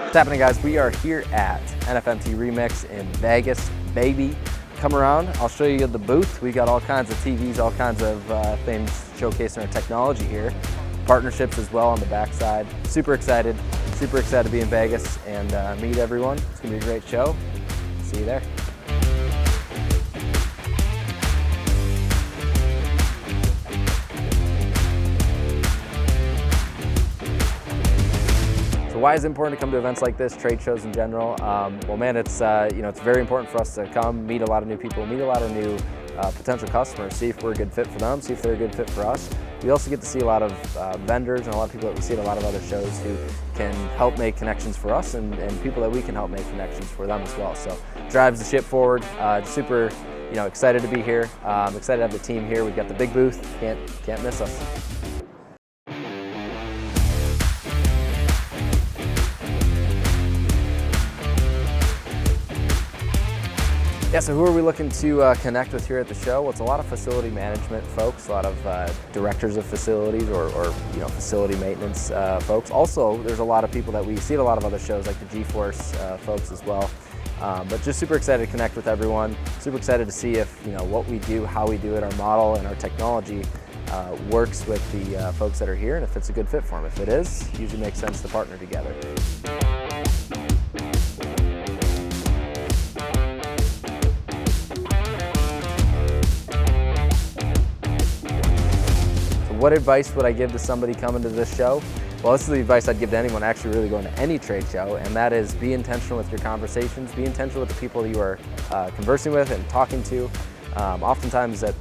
What's happening, guys? We are here at NFMT Remix in Vegas, baby. Come around, I'll show you the booth. We got all kinds of TVs, all kinds of things showcasing our technology here. Partnerships as well on the backside. Super excited to be in Vegas and meet everyone. It's gonna be a great show. See you there. Why is it important to come to events like this, trade shows in general? Well, man, it's it's very important for us to come, meet a lot of new people, meet a lot of new potential customers, see if we're a good fit for them, see if they're a good fit for us. We also get to see a lot of vendors and a lot of people that we see at a lot of other shows who can help make connections for us and people that we can help make connections for them as well. So drives the ship forward. Super excited to be here. Excited to have the team here. We've got the big booth. Can't miss us. Yeah, so who are we looking to connect with here at the show? Well, it's a lot of facility management folks, a lot of directors of facilities or facility maintenance folks. Also, there's a lot of people that we see at a lot of other shows like the G-Force folks as well. But just super excited to connect with everyone. Super excited to see if what we do, how we do it, our model and our technology works with the folks that are here and if it's a good fit for them. If it is, it usually makes sense to partner together. What advice would I give to somebody coming to this show? Well, this is the advice I'd give to anyone actually really going to any trade show, and that is be intentional with your conversations, be intentional with the people you are conversing with and talking to. Oftentimes at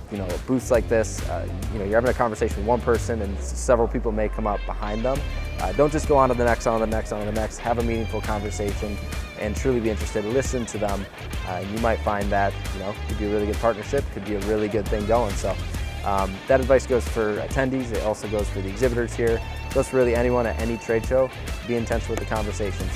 booths like this, you're having a conversation with one person and several people may come up behind them. Don't just go on to the next, on to the next, on to the next. Have a meaningful conversation and truly be interested. Listen to them. You might find that could be a really good partnership, could be a really good thing going. So. That advice goes for attendees, it also goes for the exhibitors here, it goes for really anyone at any trade show. Be intentional with the conversations.